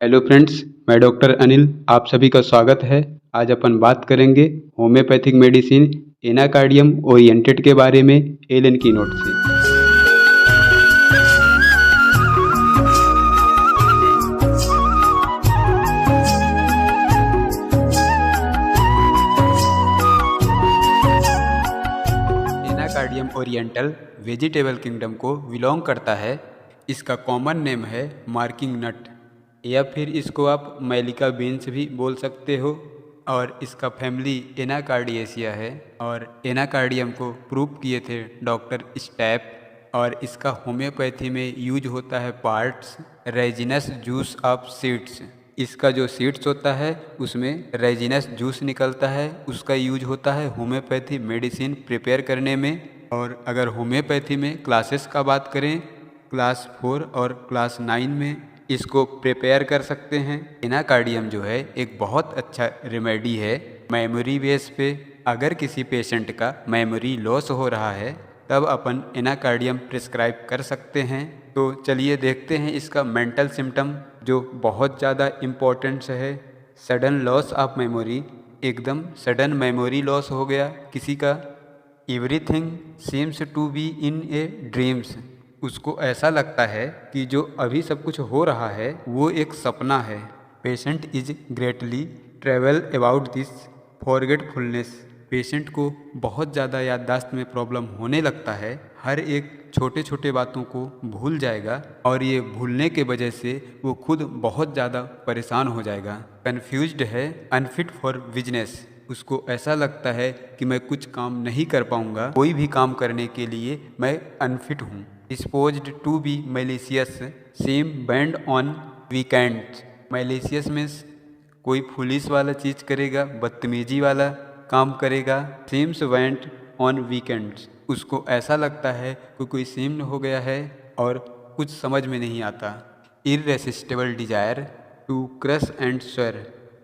Hello friends, मैं doctor Anil आप सभी का स्वागत है। आज अपन बात करेंगे होम्योपैथिक मेडिसिन एनाकार्डियम ओरिएंटेड के बारे में एलन की नोट से। एनाकार्डियम ओरिएंटल वेजिटेबल किंगडम को बिलोंग करता है। इसका कॉमन नेम है मार्किंग नट या फिर इसको आप मैलिका बीन्स भी बोल सकते हो। और इसका फैमिली एनाकार्डिएसिया है और एनाकार्डियम को प्रूव किए थे डॉक्टर स्टैप। और इसका होम्योपैथी में यूज होता है parts resinous juice of seeds. इसका जो सीड्स होता है उसमें रेजिनस जूस निकलता है, उसका यूज होता है होम्योपैथी मेडिसिन प्रिपेयर करने में। और अगर होम्योपैथी में क्लासेस का बात करें, क्लास 4 और क्लास 9 में इसको प्रिपेयर कर सकते हैं। एनाकार्डियम जो है एक बहुत अच्छा रेमेडी है मेमोरी बेस पे। अगर किसी पेशेंट का मेमोरी लॉस हो रहा है तब अपन एनाकार्डियम प्रिस्क्राइब कर सकते हैं। तो चलिए देखते हैं इसका मेंटल सिम्टम जो बहुत ज़्यादा इम्पोर्टेंट है। सडन लॉस ऑफ मेमोरी, एकदम सडन मेमोरी लॉस हो गया किसी का। Everything seems to be in a dreams, उसको ऐसा लगता है कि जो अभी सब कुछ हो रहा है वो एक सपना है। Patient is greatly travel about this forgetfulness, patient को बहुत ज़्यादा याददाश्त में प्रॉब्लम होने लगता है, हर एक छोटे छोटे बातों को भूल जाएगा और ये भूलने के वजह से वो खुद बहुत ज़्यादा परेशान हो जाएगा। कन्फ्यूज्ड है, अनफिट फॉर बिजनेस, उसको ऐसा लगता है कि मैं कुछ काम नहीं कर पाऊंगा, कोई भी काम करने के लिए मैं अनफिट हूँ। Disposed to be malicious, same band on weekends, malicious means कोई पुलिस वाला चीज़ करेगा, बदतमीजी वाला काम करेगा। सीम्स वेंट ऑन वीकेंड्स, उसको ऐसा लगता है कि कोई सीम्न हो गया है और कुछ समझ में नहीं आता। Irresistible desire to crush and swear,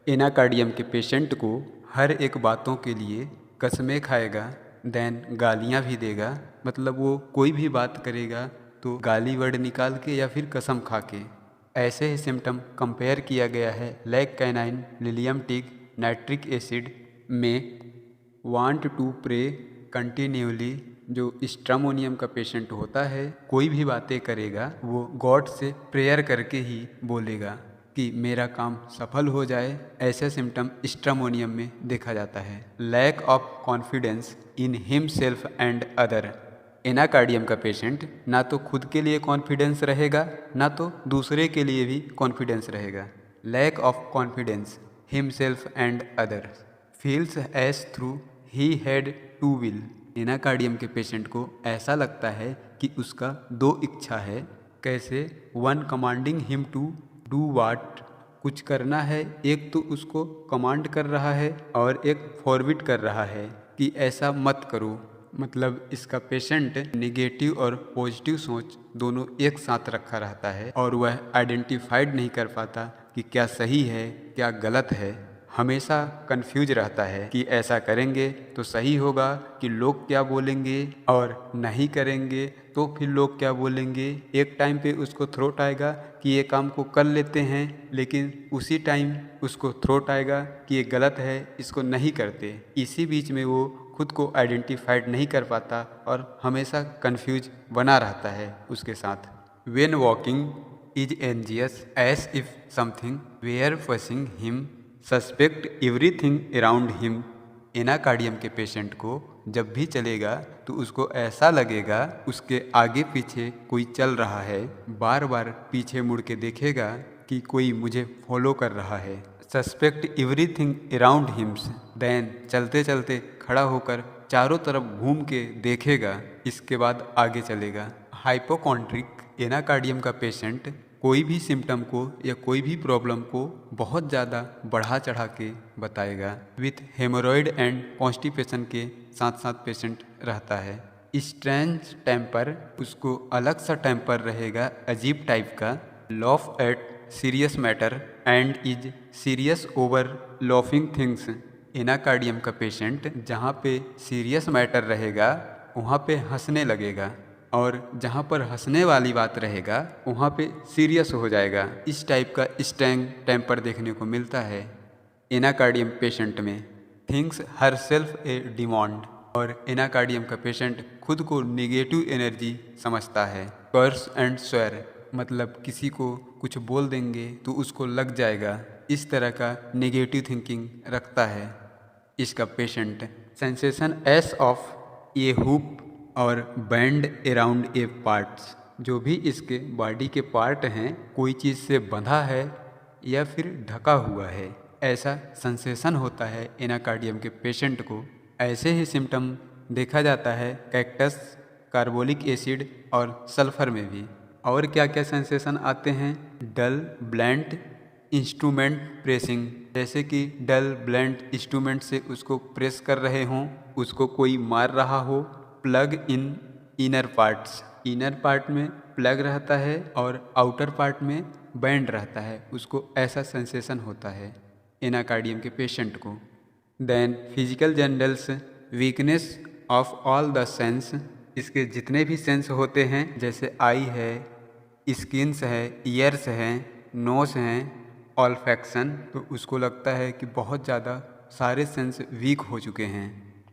Anacardium के पेशेंट को हर एक बातों के लिए कसमें खाएगा, देन गालियाँ भी देगा। मतलब वो कोई भी बात करेगा तो गाली वर्ड निकाल के या फिर कसम खा के। ऐसे ही सिम्टम कंपेयर किया गया है लैक कैनाइन लिलियम टिक नाइट्रिक एसिड में। वांट टू प्रे कंटिन्यूली, जो स्ट्रामोनियम का पेशेंट होता है कोई भी बातें करेगा वो गॉड से प्रेयर करके ही बोलेगा कि मेरा काम सफल हो जाए। ऐसे सिम्टम स्ट्रामोनियम में देखा जाता है। Lack of confidence in himself and other, Anacardium का पेशेंट ना तो खुद के लिए कॉन्फिडेंस रहेगा ना तो दूसरे के लिए भी कॉन्फिडेंस रहेगा। Lack of confidence himself and other, feels as though he had two will, Anacardium के पेशेंट को ऐसा लगता है कि उसका दो इच्छा है। कैसे? One commanding him to do what, कुछ करना है, एक तो उसको कमांड कर रहा है और एक फॉरबिड कर रहा है कि ऐसा मत करो। मतलब इसका पेशेंट नेगेटिव और पॉजिटिव सोच दोनों एक साथ रखा रहता है और वह आइडेंटिफाइड नहीं कर पाता कि क्या सही है क्या गलत है। हमेशा कंफ्यूज रहता है कि ऐसा करेंगे तो सही होगा कि लोग क्या बोलेंगे, और नहीं करेंगे तो फिर लोग क्या बोलेंगे। एक टाइम पे उसको थ्रोट आएगा कि ये काम को कर लेते हैं, लेकिन उसी टाइम उसको थ्रोट आएगा कि ये गलत है, इसको नहीं करते। इसी बीच में वो खुद को आइडेंटिफाइड नहीं कर पाता और हमेशा कंफ्यूज बना रहता है उसके साथ। When walking is anxious as if something were facing him, suspect everything around him, anacardium के पेशेंट को जब भी चलेगा तो उसको ऐसा लगेगा उसके आगे पीछे कोई चल रहा है, बार बार पीछे मुड़ के देखेगा कि कोई मुझे फॉलो कर रहा है। Suspect everything around him, then चलते चलते खड़ा होकर चारों तरफ घूम के देखेगा, इसके बाद आगे चलेगा। हाइपोकॉन्ड्रिक, एनाकार्डियम का पेशेंट कोई भी सिम्टम को या कोई भी प्रॉब्लम को बहुत ज़्यादा बढ़ा चढ़ा के बताएगा। विथ हेमोरॉइड एंड कॉन्स्टिपेशन के साथ साथ पेशेंट रहता है। स्ट्रेंज टेम्पर, उसको अलग सा टेम्पर रहेगा, अजीब टाइप का। Laugh at serious matter and is serious over laughing things, Anacardium का पेशेंट जहाँ पे सीरियस मैटर रहेगा वहाँ पे हंसने लगेगा। और जहाँ पर हंसने वाली बात रहेगा वहाँ पे सीरियस हो जाएगा। इस टाइप का स्ट्रेंग टेम्पर देखने को मिलता है एनाकार्डियम पेशेंट में। थिंक्स हर सेल्फ ए डिमांड, और एनाकार्डियम का पेशेंट खुद को निगेटिव एनर्जी समझता है। कर्स एंड स्वेर, मतलब किसी को कुछ बोल देंगे तो उसको लग जाएगा, इस तरह का नेगेटिव थिंकिंग रखता है इसका patient. Sensation S of A hoop और बैंड अराउंड ए पार्ट्स, जो भी इसके बॉडी के पार्ट हैं कोई चीज़ से बंधा है या फिर ढका हुआ है, ऐसा सेंसेशन होता है एनाकार्डियम के पेशेंट को। ऐसे ही सिम्टम देखा जाता है कैक्टस, कार्बोलिक एसिड और सल्फर में भी। और क्या क्या सेंसेशन आते हैं? डल ब्लैंट इंस्ट्रूमेंट प्रेसिंग, जैसे कि डल ब्लैंट इंस्ट्रूमेंट से उसको प्रेस कर रहे हों, उसको कोई मार रहा हो। Plug in inner parts, inner part में प्लग रहता है और आउटर पार्ट में बैंड रहता है, उसको ऐसा सेंसेशन होता है एनाकार्डियम के पेशेंट को। Then physical generals, weakness of all the senses, इसके जितने भी सेंस होते हैं जैसे आई है, स्किन्स है, ईयर्स हैं, नोस हैं, ऑल्फैक्शन, तो उसको लगता है कि बहुत ज़्यादा सारे सेंस वीक हो चुके हैं।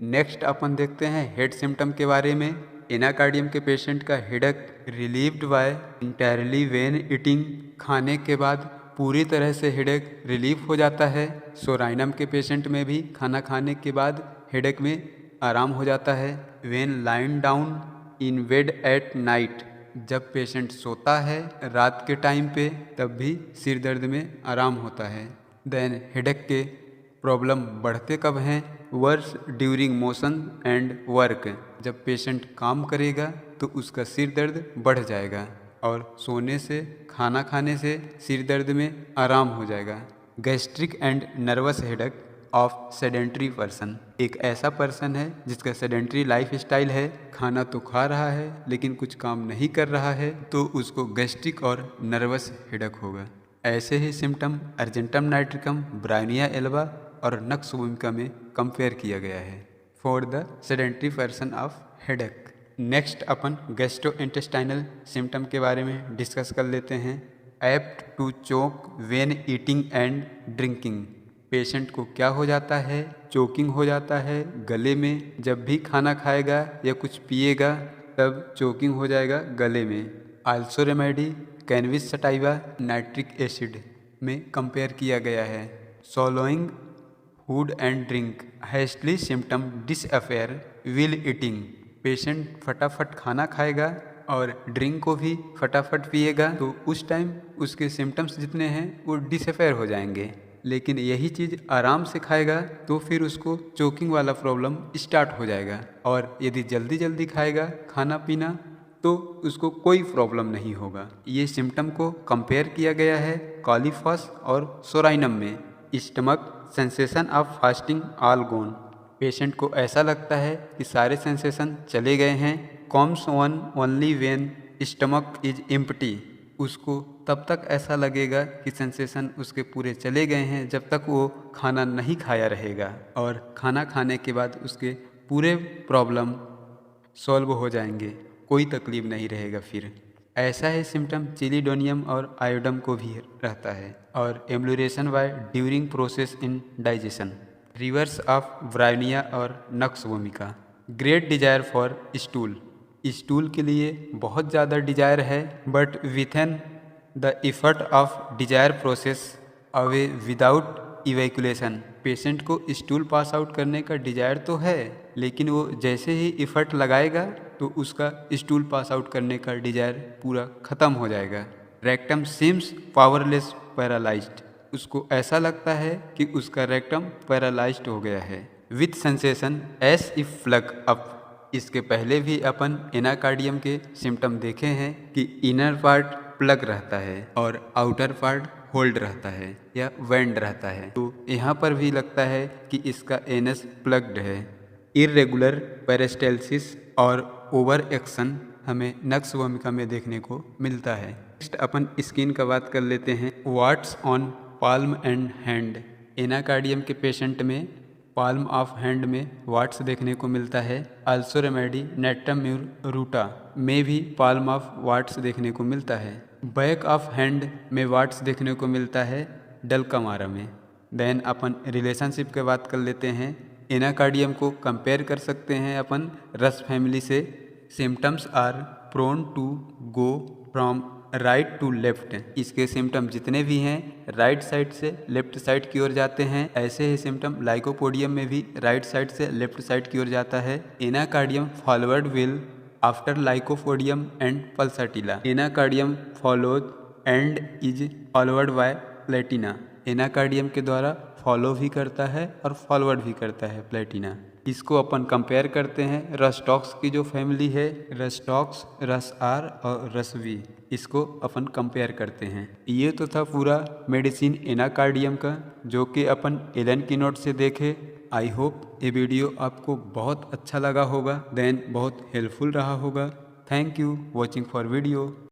नेक्स्ट अपन देखते हैं हेड सिम्टम के बारे में। एनाकार्डियम के पेशेंट का headache relieved by entirely when eating, खाने के बाद पूरी तरह से हेडेक रिलीफ हो जाता है। सोराइनम के पेशेंट में भी खाना खाने के बाद हेडेक में आराम हो जाता है। When line down in bed at night, जब पेशेंट सोता है रात के टाइम पे तब भी सिर दर्द में आराम होता है। देन हेडेक के प्रॉब्लम बढ़ते कब हैं? Worse during motion and work, जब पेशेंट काम करेगा तो उसका सिर दर्द बढ़ जाएगा और सोने से, खाना खाने से सिर दर्द में आराम हो जाएगा। Gastric and nervous headache of sedentary person, एक ऐसा पर्सन है जिसका सेडेंट्री लाइफ स्टाइल है, खाना तो खा रहा है लेकिन कुछ काम नहीं कर रहा है, तो उसको गैस्ट्रिक और नर्वस हेडेक होगा। ऐसे ही symptom argentum nitricum, bryonia alba और नक्स वोमिका में कंपेयर किया गया है for the sedentary person of headache. Next अपन गैस्ट्रोइंटेस्टाइनल सिम्टम के बारे में डिस्कस कर लेते हैं। Apt to choke when eating and drinking, patient को क्या हो जाता है? चोकिंग हो जाता है गले में, जब भी खाना खाएगा या कुछ पिएगा तब चोकिंग हो जाएगा गले में। Also remedy cannabis sativa nitric acid में कंपेयर किया गया है। Swallowing food and drink hastily symptom disappear while eating, patient फटाफट खाना खाएगा और ड्रिंक को भी फटाफट पिएगा तो उस टाइम उसके सिम्टम्स जितने हैं वो डिसअफेयर हो जाएंगे। लेकिन यही चीज़ आराम से खाएगा तो फिर उसको चोकिंग वाला प्रॉब्लम स्टार्ट हो जाएगा, और यदि जल्दी जल्दी खाएगा खाना पीना तो उसको कोई प्रॉब्लम नहीं होगा। ये सिम्टम को कंपेयर किया गया है कॉलीफॉस और सोराइनम में। Stomach sensation of fasting all gone, patient को ऐसा लगता है कि सारे सेंसेशन चले गए हैं। Comes on only when stomach is empty, उसको तब तक ऐसा लगेगा कि सेंसेशन उसके पूरे चले गए हैं जब तक वो खाना नहीं खाया रहेगा, और खाना खाने के बाद उसके पूरे प्रॉब्लम सॉल्व हो जाएंगे, कोई तकलीफ नहीं रहेगा फिर। ऐसा ही सिम्टम चिलीडोनियम और आयोडम को भी रहता है। और amelioration by during process in digestion, reverse of bryonia और nux vomica. Great desire for stool, stool के लिए बहुत ज़्यादा डिजायर है, but within the effort of desire process away without evacuation, patient को स्टूल पास आउट करने का Dzire तो है लेकिन वो जैसे ही इफ़र्ट लगाएगा तो उसका स्टूल पास आउट करने का डिजायर पूरा ख़त्म हो जाएगा। रेक्टम सीम्स पावरलेस पैरालाइज्ड, उसको ऐसा लगता है कि उसका रेक्टम पैरालाइज्ड हो गया है। With sensation S if plug up, इसके पहले भी अपन एनाकार्डियम के सिम्टम देखे हैं कि इनर पार्ट प्लग रहता है और आउटर पार्ट होल्ड रहता है या वेंड रहता है, तो यहाँ पर भी लगता है कि इसका एनस प्लग्ड है। इरेगुलर पेरिस्टाल्सिस और ओवर एक्शन हमें नक्स वोमिका में देखने को मिलता है। नेक्स्ट अपन स्किन का बात कर लेते हैं। Warts on palm and hand, Anacardium के पेशेंट में पाल्म ऑफ हैंड में वाट्स देखने को मिलता है। Also remedy Natrum mur Ruta में भी पाल्म ऑफ वाट्स देखने को मिलता है। बैक ऑफ हैंड में वाट्स देखने को मिलता है डलकमारा में। देन अपन रिलेशनशिप के बात कर लेते हैं। एनाकार्डियम को कंपेयर कर सकते हैं अपन रस फैमिली से। Symptoms are prone to go from right to left. इसके सिम्टम जितने भी हैं राइट साइड से लेफ्ट साइड की ओर जाते हैं। ऐसे ही सिम्टम लाइकोपोडियम में भी राइट साइड से लेफ्ट साइड की ओर जाता है। Anacardium forward will after lycopodium and pulsatilla. Anacardium followed and is followed by platina. Anacardium के द्वारा फॉलो भी करता है और फॉरवर्ड भी करता है प्लेटिना। इसको अपन कंपेयर करते हैं रस्टॉक्स की जो फैमिली है, रस्टॉक्स, रस आर और रस वी, इसको अपन कंपेयर करते हैं। ये तो था पूरा मेडिसिन एनाकार्डियम का जो कि अपन एलन की नोट से देखे। आई होप ये वीडियो आपको बहुत अच्छा लगा होगा, देन बहुत हेल्पफुल रहा होगा। Thank you watching for video.